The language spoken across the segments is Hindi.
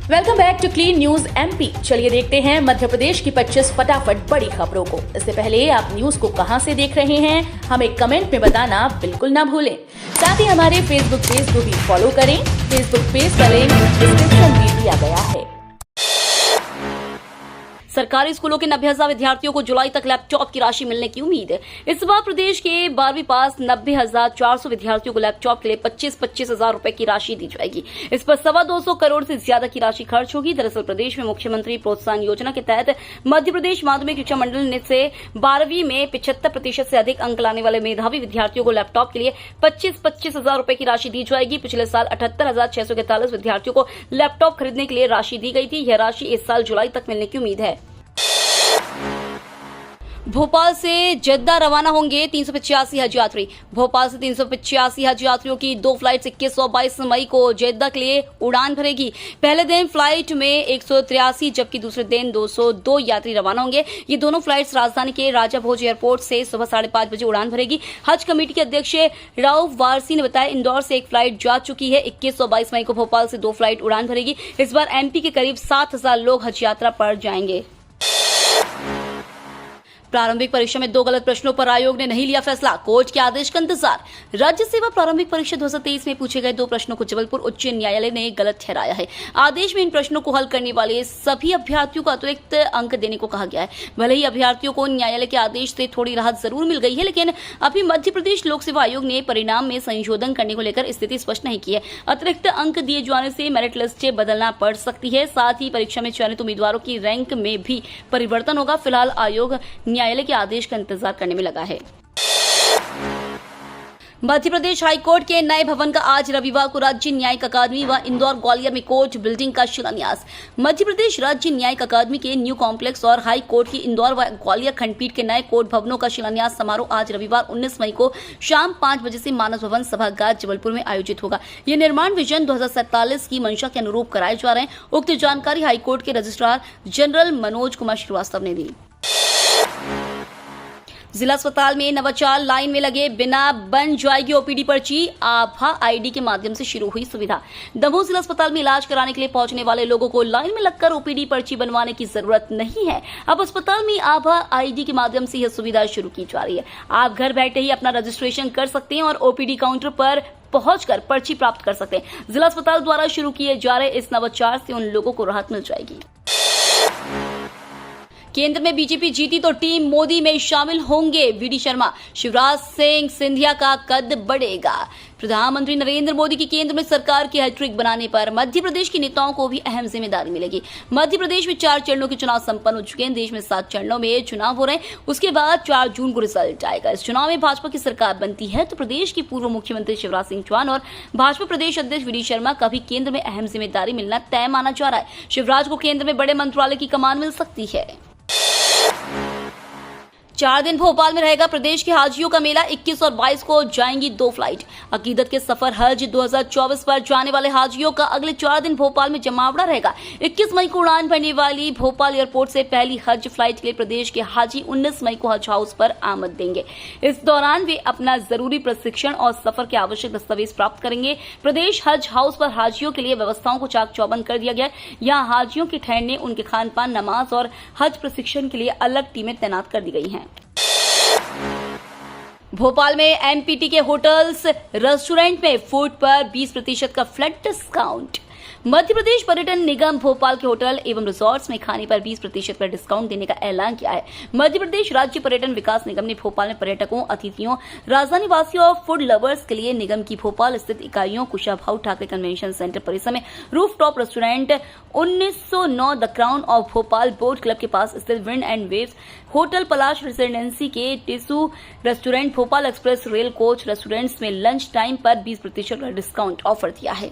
Welcome back to clean news MP. चलिए देखते हैं मध्य प्रदेश की 25 फटाफट बड़ी खबरों को। इससे पहले आप न्यूज को कहां से देख रहे हैं, हमें कमेंट में बताना बिल्कुल ना भूलें। साथ ही हमारे फेसबुक पेज को भी फॉलो करें। फेसबुक पेज का लिंक डिस्क्रिप्शन में दिया गया है। सरकारी स्कूलों के 90,000 विद्यार्थियों को जुलाई तक लैपटॉप की राशि मिलने की उम्मीद है। इस बार प्रदेश के 12वीं पास 90,400 विद्यार्थियों को लैपटॉप के लिए 25-25 हजार रुपए की राशि दी जाएगी। इस पर 225 करोड़ से ज्यादा की राशि खर्च होगी। दरअसल प्रदेश में मुख्यमंत्री प्रोत्साहन योजना के तहत मध्य प्रदेश माध्यमिक शिक्षा मंडल ने से 12वीं में 75% से अधिक अंक लाने वाले मेधावी विद्यार्थियों को लैपटॉप के लिए 25-25 हजार रुपए की राशि दी जाएगी। पिछले साल 78,641 विद्यार्थियों को लैपटॉप खरीदने के लिए राशि दी गई थी। यह राशि इस साल जुलाई तक मिलने की उम्मीद है। भोपाल से जद्दा रवाना होंगे 385 हज यात्री। भोपाल से 385 हज यात्रियों की 2 फ्लाइट्स 21 और 22 मई को जद्दा के लिए उड़ान भरेगी। पहले दिन फ्लाइट में 183 जबकि दूसरे दिन 202 यात्री रवाना होंगे। ये दोनों फ्लाइट्स राजधानी के राजा भोज एयरपोर्ट से सुबह 5:30 बजे उड़ान भरेगी। हज कमेटी के अध्यक्ष राउफ वारसी ने बताया, इंदौर से एक फ्लाइट जा चुकी है। 21 और 22 मई को भोपाल से 2 फ्लाइट उड़ान भरेगी। इस बार एमपी के करीब 7,000 लोग हज यात्रा पर जाएंगे। प्रारंभिक परीक्षा में 2 गलत प्रश्नों पर आयोग ने नहीं लिया फैसला, कोर्ट के आदेश का इंतजार। राज्य सेवा प्रारंभिक परीक्षा 2023 में पूछे गए 2 प्रश्नों को जबलपुर उच्च न्यायालय ने गलत ठहराया है। आदेश में इन प्रश्नों को हल करने वाले सभी अभ्यर्थियों को अतिरिक्त अंक देने को कहा गया है। भले ही अभ्यर्थियों को न्यायालय के आदेश से थोड़ी राहत जरूर मिल गई है, लेकिन अभी मध्य प्रदेश लोक सेवा आयोग ने परिणाम में संशोधन करने को लेकर स्थिति स्पष्ट नहीं की है। अतिरिक्त अंक दिए जाने से मेरिट लिस्ट बदलना पड़ सकती है। साथ ही परीक्षा में चयनित उम्मीदवारों की रैंक में भी परिवर्तन होगा। फिलहाल आयोग न्यायालय के आदेश का इंतजार करने में लगा है। मध्य प्रदेश हाईकोर्ट के नए भवन का आज रविवार को राज्य न्यायिक अकादमी व इंदौर ग्वालियर में कोर्ट बिल्डिंग का शिलान्यास। मध्य प्रदेश राज्य न्यायिक अकादमी के न्यू कॉम्प्लेक्स और हाई कोर्ट की इंदौर व ग्वालियर खंडपीठ के नए कोर्ट भवनों का शिलान्यास समारोह आज रविवार 19 मई को शाम 5 बजे से मानस भवन सभागार जबलपुर में आयोजित होगा। यह निर्माण विजन 2047 की मंशा के अनुरूप कराए जा रहे हैं। उक्त जानकारी हाईकोर्ट के रजिस्ट्रार जनरल मनोज कुमार श्रीवास्तव ने दी। जिला अस्पताल में नवाचार लाइन में लगे बिना बन जाएगी ओपीडी पर्ची। आभा आईडी के माध्यम से शुरू हुई सुविधा। दमोह जिला अस्पताल में इलाज कराने के लिए पहुंचने वाले लोगों को लाइन में लगकर ओपीडी पर्ची बनवाने की जरूरत नहीं है। अब अस्पताल में आभा आईडी के माध्यम से यह सुविधा शुरू की जा रही है। आप घर बैठे ही अपना रजिस्ट्रेशन कर सकते हैं और ओपीडी काउंटर पर पहुंचकर पर्ची प्राप्त कर सकते हैं। जिला अस्पताल द्वारा शुरू किए जा रहे इस नवाचार से उन लोगों को राहत मिल जाएगी। केंद्र में बीजेपी जीती तो टीम मोदी में शामिल होंगे वीडी शर्मा। शिवराज सिंह सिंधिया का कद बढ़ेगा। प्रधानमंत्री नरेंद्र मोदी की केंद्र में सरकार की हैट्रिक बनाने पर मध्य प्रदेश के नेताओं को भी अहम जिम्मेदारी मिलेगी। मध्य प्रदेश में 4 चरणों के चुनाव संपन्न हो चुके हैं। देश में 7 चरणों में चुनाव हो रहे हैं। उसके बाद 4 जून को रिजल्ट आएगा। इस चुनाव में भाजपा की सरकार बनती है तो प्रदेश के पूर्व मुख्यमंत्री शिवराज सिंह चौहान और भाजपा प्रदेश अध्यक्ष वीडी शर्मा का भी केंद्र में अहम जिम्मेदारी मिलना तय माना जा रहा है। शिवराज को केंद्र में बड़े मंत्रालय की कमान मिल सकती है। 4 दिन भोपाल में रहेगा प्रदेश के हाजियों का मेला। 21 और 22 को जाएंगी 2 फ्लाइट। अकीदत के सफर हज 2024 पर जाने वाले हाजियों का अगले 4 दिन भोपाल में जमावड़ा रहेगा। 21 मई को उड़ान भरने वाली भोपाल एयरपोर्ट से पहली हज फ्लाइट के लिए प्रदेश के हाजी 19 मई को हज हाउस पर आमद देंगे। इस दौरान वे अपना जरूरी प्रशिक्षण और सफर के आवश्यक दस्तावेज प्राप्त करेंगे। प्रदेश हज हाउस पर हाजियों के लिए व्यवस्थाओं को चाक चौबंद कर दिया गया है। यहाँ हाजियों के ठहरने, उनके खान पान, नमाज और हज प्रशिक्षण के लिए अलग टीमें तैनात कर दी गई हैं। भोपाल में एमपीटी के होटल्स रेस्टोरेंट में फूड पर 20% का फ्लैट डिस्काउंट। मध्य प्रदेश पर्यटन निगम भोपाल के होटल एवं रिसोर्ट्स में खाने पर 20% का डिस्काउंट देने का ऐलान किया है। मध्य प्रदेश राज्य पर्यटन विकास निगम ने भोपाल में पर्यटकों, अतिथियों, राजधानी वासियों और फूड लवर्स के लिए निगम की भोपाल स्थित इकाइयों कुशाभाऊ ठाकरे कन्वेंशन सेंटर परिसर में rooftop restaurant 1909 the crown of Bhopal boat club के पास स्थित wind and waves hotel Palash residency के टिसू restaurant, Bhopal express rail coach restaurants में लंच टाइम पर 20% का डिस्काउंट ऑफर दिया है।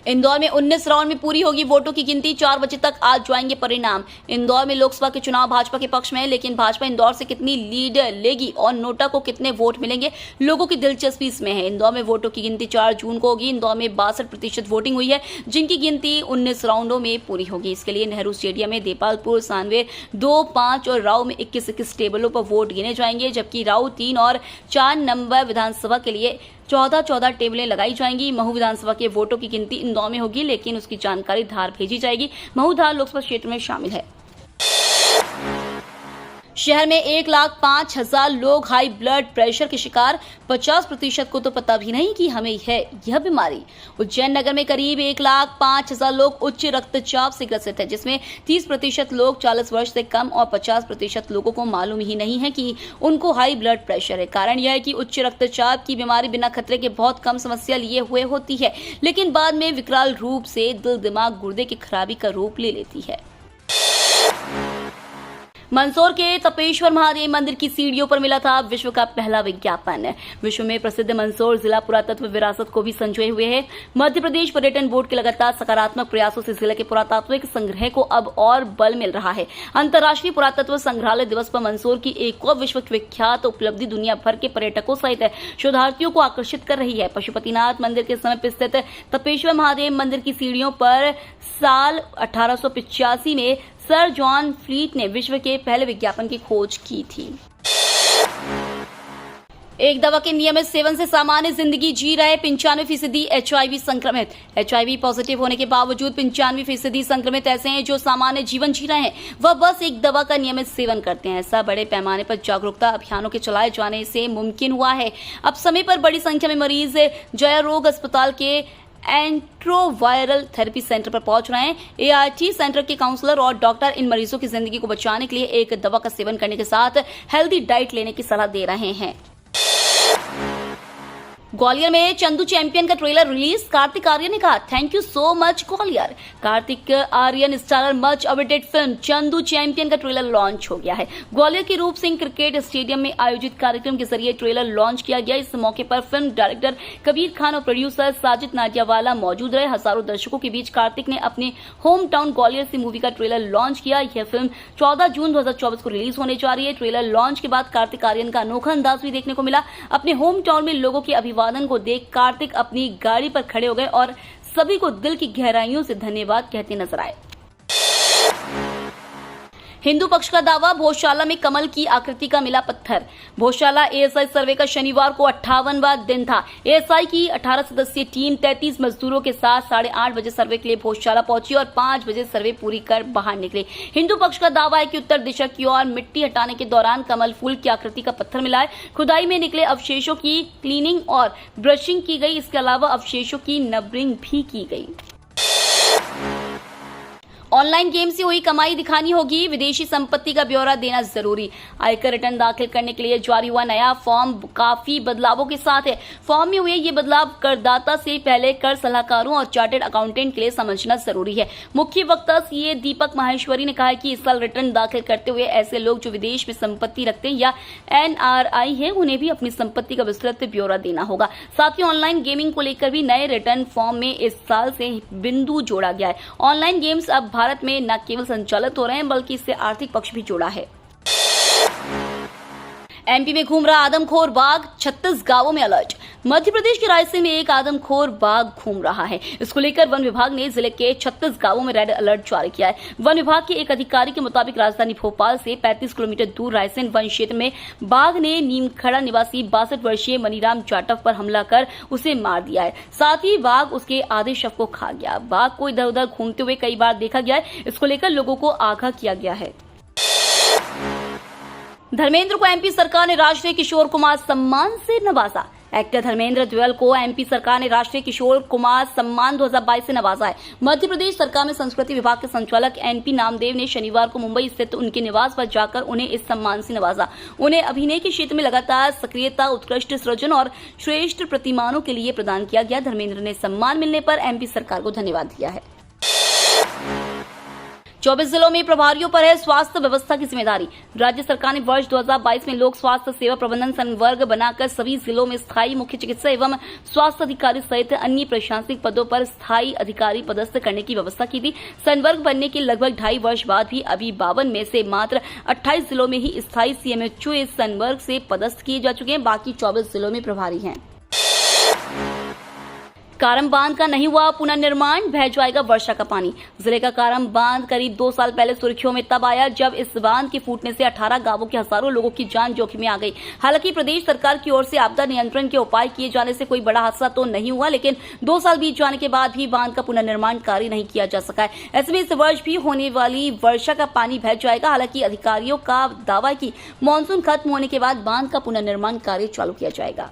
इंदौर में 19 राउंड में पूरी होगी वोटों की गिनती। 4 बजे तक आज जाएंगे परिणाम। इंदौर में लोकसभा के चुनाव भाजपा के पक्ष में है, लेकिन भाजपा इंदौर से कितनी लीड लेगी और नोटा को कितने वोट मिलेंगे, लोगों की दिलचस्पी इसमें है। इंदौर में वोटों की गिनती 4 जून को होगी। इंदौर में 62% वोटिंग हुई है, जिनकी गिनती 19 राउंडों में पूरी होगी। इसके लिए नेहरू स्टेडियम में देपालपुर, सांवेर 2, 5 और राव में 21 टेबलों पर वोट गिने जाएंगे, जबकि राव 3 और 4 नंबर विधानसभा के लिए 14 टेबलें लगाई जाएंगी। महू विधानसभा के वोटों की गिनती इंदौर में होगी, लेकिन उसकी जानकारी धार भेजी जाएगी। महू धार लोकसभा क्षेत्र में शामिल है। शहर में 1,05,000 लोग हाई ब्लड प्रेशर के शिकार, 50% को तो पता भी नहीं कि हमें है यह बीमारी। उज्जैन नगर में करीब 1,05,000 लोग उच्च रक्तचाप से ग्रसित है, जिसमें 30% लोग 40 वर्ष से कम और 50% लोगों को मालूम ही नहीं है कि उनको हाई ब्लड प्रेशर है। कारण यह है कि उच्च रक्तचाप की बीमारी बिना खतरे के बहुत कम समस्या लिए हुए होती है, लेकिन बाद में विकराल रूप से दिल, दिमाग, गुर्दे की खराबी का रूप ले लेती है। मंदसौर के तपेश्वर महादेव मंदिर की सीढ़ियों पर मिला था विश्व का पहला विज्ञापन। विश्व में प्रसिद्ध मंदसौर जिला पुरातत्व विरासत को भी संजोए हुए है। मध्य प्रदेश पर्यटन बोर्ड के लगातार सकारात्मक प्रयासों से जिले के पुरातात्विक संग्रह को अब और बल मिल रहा है। अंतर्राष्ट्रीय पुरातत्व संग्रहालय दिवस पर मंदसौर की एक और विश्व विख्यात उपलब्धि दुनिया भर के पर्यटकों सहित शोधार्थियों को आकर्षित कर रही है। पशुपतिनाथ मंदिर के समीप स्थित तपेश्वर महादेव मंदिर की सीढ़ियों पर साल 1885 में सर जॉन फ्लीट ने विश्व के पहले विज्ञापन की खोज की थी। एक दवा के नियमित सेवन से सामान्य जिंदगी जी रहे 95% HIV संक्रमित। HIV पॉजिटिव होने के बावजूद 95% संक्रमित ऐसे हैं जो सामान्य जीवन जी रहे हैं, वह बस एक दवा का नियमित सेवन करते हैं। ऐसा बड़े पैमाने पर जागरूकता अभियानों के चलाए जाने से मुमकिन हुआ है। अब समय पर बड़ी संख्या में मरीज जया रोग अस्पताल के एंट्रोवायरल थेरेपी सेंटर पर पहुंच रहे हैं। ART सेंटर के काउंसलर और डॉक्टर इन मरीजों की जिंदगी को बचाने के लिए एक दवा का सेवन करने के साथ हेल्दी डाइट लेने की सलाह दे रहे हैं। ग्वालियर में चंदू चैंपियन का ट्रेलर रिलीज। कार्तिक आर्यन ने कहा, thank you so much Gwalior. Kartik Aaryan starrer much awaited film Chandu Champion का ट्रेलर लॉन्च हो गया है। ग्वालियर के रूप सिंह क्रिकेट स्टेडियम में आयोजित कार्यक्रम के जरिए ट्रेलर लॉन्च किया गया। इस मौके पर फिल्म डायरेक्टर कबीर खान और प्रोड्यूसर साजिद नादियावाला मौजूद रहे। हजारों दर्शकों के बीच कार्तिक ने अपने होम टाउन ग्वालियर से मूवी का ट्रेलर लॉन्च किया। यह फिल्म 14 जून 2024 को रिलीज होने जा रही है। ट्रेलर लॉन्च के बाद कार्तिक आर्यन का अनोखा अंदाज भी देखने को मिला। अपने होम टाउन में लोगों के अभिवादन को देख कार्तिक अपनी गाड़ी पर खड़े हो गए और सभी को दिल की गहराइयों से धन्यवाद कहते नजर आए। हिंदू पक्ष का दावा, भोजशाला में कमल की आकृति का मिला पत्थर। भोजशाला ASI सर्वे का शनिवार को 58वां दिन था। ASI की 18 सदस्यीय टीम 33 मजदूरों के साथ 8:30 बजे सर्वे के लिए भोजशाला पहुंची और 5 बजे सर्वे पूरी कर बाहर निकले। हिंदू पक्ष का दावा है कि उत्तर दिशा की ओर मिट्टी हटाने के दौरान कमल फूल की आकृति का पत्थर मिला है। खुदाई में निकले अवशेषों की क्लीनिंग और ब्रशिंग की गई। इसके अलावा अवशेषों की नबरिंग भी की गई। ऑनलाइन गेम से हुई कमाई दिखानी होगी, विदेशी संपत्ति का ब्यौरा देना जरूरी। आयकर रिटर्न दाखिल करने के लिए जारी हुआ नया फॉर्म काफी बदलावों के साथ है। फॉर्म में हुए ये बदलाव करदाता से पहले कर सलाहकारों और चार्टर्ड अकाउंटेंट के लिए समझना जरूरी है। मुख्य वक्ता CA दीपक माहेश्वरी ने कहा है कि इस साल रिटर्न दाखिल करते हुए ऐसे लोग जो विदेश में संपत्ति रखते हैं या NRI है, उन्हें भी अपनी संपत्ति का विस्तृत ब्यौरा देना होगा। साथ ही ऑनलाइन गेमिंग को लेकर भी नए रिटर्न फॉर्म में इस साल से बिंदु जोड़ा गया है। ऑनलाइन गेम्स अब भारत में न केवल संचालित हो रहे हैं बल्कि इससे आर्थिक पक्ष भी जुड़ा है। MP में घूम रहा आदमखोर बाघ, 36 गांवों में अलर्ट। मध्य प्रदेश के रायसेन में एक आदमखोर बाघ घूम रहा है। इसको लेकर वन विभाग ने जिले के 36 गांवों में रेड अलर्ट जारी किया है। वन विभाग के एक अधिकारी के मुताबिक राजधानी भोपाल से 35 किलोमीटर दूर रायसेन वन क्षेत्र में बाघ ने नीमखड़ा निवासी 62 वर्षीय मनीराम जाटव पर हमला कर उसे मार दिया है। साथ ही बाघ उसके आधे शव को खा गया। बाघ को इधर उधर घूमते हुए कई बार देखा गया है। इसको लेकर लोगों को आगाह किया गया है। धर्मेंद्र को MP सरकार ने राष्ट्रीय किशोर कुमार सम्मान से नवाजा। एक्टर धर्मेंद्र द्विवेल को MP सरकार ने राष्ट्रीय किशोर कुमार सम्मान 2022 से नवाजा है। मध्य प्रदेश सरकार में संस्कृति विभाग के संचालक NP नामदेव ने शनिवार को मुंबई स्थित उनके निवास पर जाकर उन्हें इस सम्मान से नवाजा। उन्हें अभिनय के क्षेत्र में लगातार सक्रियता, उत्कृष्ट सृजन और श्रेष्ठ प्रतिमानों के लिए प्रदान किया गया। धर्मेंद्र ने सम्मान मिलने पर MP सरकार को धन्यवाद दिया है। 24 जिलों में प्रभारियों पर है स्वास्थ्य व्यवस्था की जिम्मेदारी। राज्य सरकार ने वर्ष 2022 में लोक स्वास्थ्य सेवा प्रबंधन संवर्ग बनाकर सभी जिलों में स्थायी मुख्य चिकित्सा एवं स्वास्थ्य अधिकारी सहित अन्य प्रशासनिक पदों पर स्थायी अधिकारी पदस्थ करने की व्यवस्था की थी। संवर्ग बनने के लगभग 2.5 वर्ष बाद भी अभी 52 में से मात्र 28 जिलों में ही स्थायी CMHO इस संवर्ग से पदस्थ किए जा चुके हैं। बाकी 24 जिलों में प्रभारी हैं। कारम बांध का नहीं हुआ पुनर्निर्माण, बह जाएगा वर्षा का पानी। जिले का कारम बांध करीब 2 साल पहले सुर्खियों में तब आया जब इस बांध के फूटने से 18 गांवों के हजारों लोगों की जान जोखिम में आ गई। हालांकि प्रदेश सरकार की ओर से आपदा नियंत्रण के उपाय किए जाने से कोई बड़ा हादसा तो नहीं हुआ, लेकिन 2 साल बीत जाने के बाद भी बांध का पुनर्निर्माण कार्य नहीं किया जा सका है। ऐसे में इस वर्ष भी होने वाली वर्षा का पानी बह जाएगा। हालांकि अधिकारियों का दावा है कि मानसून खत्म होने के बाद बांध का पुनर्निर्माण कार्य चालू किया जाएगा।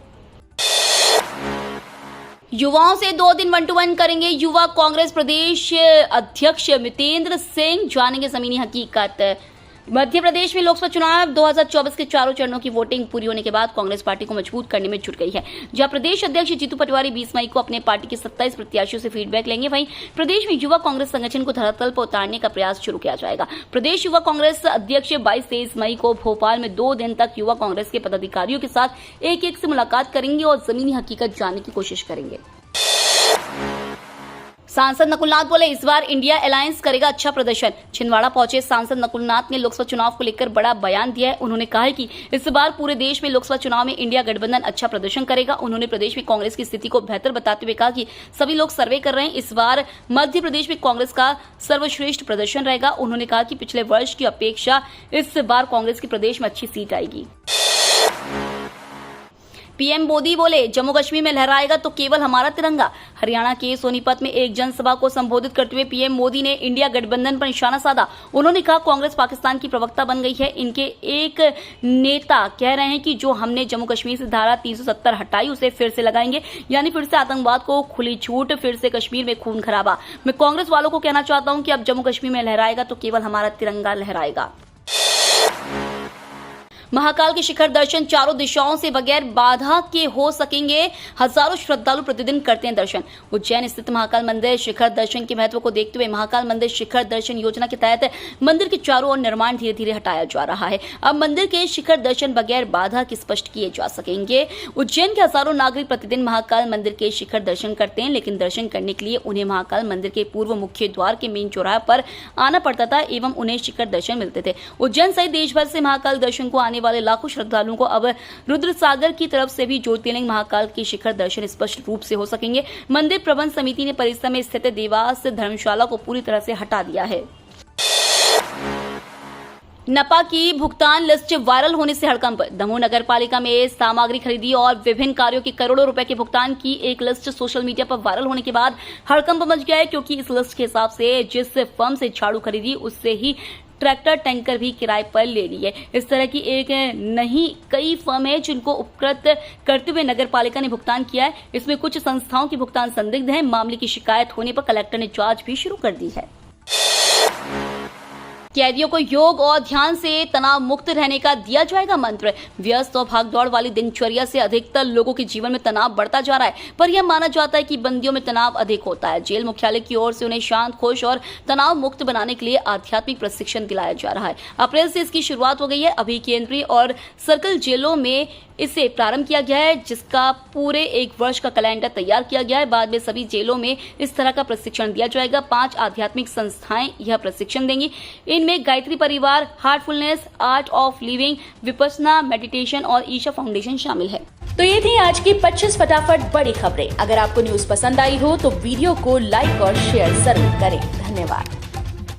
युवाओं से 2 दिन 1 to 1 करेंगे युवा कांग्रेस प्रदेश अध्यक्ष मितेंद्र सिंह, जानेंगे जमीनी हकीकत। मध्य प्रदेश में लोकसभा चुनाव 2024 के चारों चरणों की वोटिंग पूरी होने के बाद कांग्रेस पार्टी को मजबूत करने में जुट गई है। जहां प्रदेश अध्यक्ष जीतू पटवारी 20 मई को अपने पार्टी के 27 प्रत्याशियों से फीडबैक लेंगे, वहीं प्रदेश में युवा कांग्रेस संगठन को धरातल पर उतारने का प्रयास शुरू किया जाएगा। प्रदेश युवा कांग्रेस अध्यक्ष 22-23 मई को भोपाल में 2 दिन तक युवा कांग्रेस के पदाधिकारियों के साथ एक से मुलाकात करेंगे और जमीनी हकीकत जानने की कोशिश करेंगे। सांसद नकुलनाथ बोले, इस बार इंडिया अलायंस करेगा अच्छा प्रदर्शन। छिंदवाड़ा पहुंचे सांसद नकुलनाथ ने लोकसभा चुनाव को लेकर बड़ा बयान दिया है। उन्होंने कहा है कि इस बार पूरे देश में लोकसभा चुनाव में इंडिया गठबंधन अच्छा प्रदर्शन करेगा। उन्होंने प्रदेश में कांग्रेस की स्थिति को बेहतर बताते हुए कहा कि सभी लोग सर्वे कर रहे हैं, इस बार मध्य प्रदेश में कांग्रेस का सर्वश्रेष्ठ प्रदर्शन रहेगा। उन्होंने कहा कि पिछले वर्ष की अपेक्षा इस बार कांग्रेस की प्रदेश में अच्छी सीट आएगी। पीएम मोदी बोले, जम्मू कश्मीर में लहराएगा तो केवल हमारा तिरंगा। हरियाणा के सोनीपत में एक जनसभा को संबोधित करते हुए पीएम मोदी ने इंडिया गठबंधन पर निशाना साधा। उन्होंने कहा, कांग्रेस पाकिस्तान की प्रवक्ता बन गई है। इनके एक नेता कह रहे हैं कि जो हमने जम्मू कश्मीर से धारा 370 हटाई उसे फिर से लगाएंगे, यानी फिर से आतंकवाद को खुली छूट, फिर से कश्मीर में खून खराबा। मैं कांग्रेस वालों को कहना चाहता हूं कि अब जम्मू कश्मीर में लहराएगा तो केवल हमारा तिरंगा लहराएगा। महाकाल के शिखर दर्शन चारों दिशाओं से बगैर बाधा के हो सकेंगे। हजारों श्रद्धालु प्रतिदिन करते हैं दर्शन। उज्जैन स्थित महाकाल मंदिर शिखर दर्शन के महत्व को देखते हुए महाकाल मंदिर शिखर दर्शन योजना के तहत मंदिर के चारों ओर निर्माण धीरे धीरे हटाया जा रहा है। अब मंदिर के शिखर दर्शन बगैर बाधा के स्पष्ट किए जा सकेंगे। उज्जैन के हजारों नागरिक प्रतिदिन महाकाल मंदिर के शिखर दर्शन करते हैं, लेकिन दर्शन करने के लिए उन्हें महाकाल मंदिर के पूर्व मुख्य द्वार के मेन चौराहे पर आना पड़ता था एवं उन्हें शिखर दर्शन मिलते थे। उज्जैन सहित देश भर से महाकाल दर्शन को आने वाले लाखों श्रद्धालुओं को अब रुद्रसागर की तरफ से भी ज्योतिर्लिंग महाकाल के शिखर दर्शन स्पष्ट रूप से हो सकेंगे। मंदिर प्रबंध समिति ने परिसर में स्थित देवास धर्मशाला को पूरी तरह से हटा दिया है। नपा की भुगतान लिस्ट वायरल होने से हड़कंप। दमोह नगर पालिका में सामग्री खरीदी और विभिन्न कार्यों के करोड़ों रुपए के भुगतान की एक लिस्ट सोशल मीडिया पर वायरल होने के बाद हड़कंप मच गया है, क्योंकि इस लिस्ट के हिसाब से जिस फर्म से झाड़ू खरीदी उससे ही ट्रैक्टर टैंकर भी किराए पर ले लिए। इस तरह की एक नहीं कई फर्म है जिनको उपकृत करते हुए नगर पालिका ने भुगतान किया है। इसमें कुछ संस्थाओं की भुगतान संदिग्ध है। मामले की शिकायत होने पर कलेक्टर ने जांच भी शुरू कर दी है। कैदियों को योग और ध्यान से तनाव मुक्त रहने का दिया जाएगा मंत्र। व्यस्त और भागदौड़ वाली दिनचर्या से अधिकतर लोगों के जीवन में तनाव बढ़ता जा रहा है, पर यह माना जाता है कि बंदियों में तनाव अधिक होता है। जेल मुख्यालय की ओर से उन्हें शांत, खुश और तनाव मुक्त बनाने के लिए आध्यात्मिक प्रशिक्षण दिलाया जा रहा है। अप्रैल से इसकी शुरुआत हो गई है। अभी केंद्रीय और सर्कल जेलों में इसे प्रारंभ किया गया है, जिसका पूरे 1 वर्ष का कैलेंडर तैयार किया गया है। बाद में सभी जेलों में इस तरह का प्रशिक्षण दिया जाएगा। 5 आध्यात्मिक संस्थाएं यह प्रशिक्षण देंगी। इनमें गायत्री परिवार, Heartfulness, art of living, Vipassana meditation और ईशा फाउंडेशन शामिल है। तो ये थी आज की 25 फटाफट बड़ी खबरें। अगर आपको न्यूज पसंद आई हो तो वीडियो को लाइक और शेयर जरूर करें। धन्यवाद।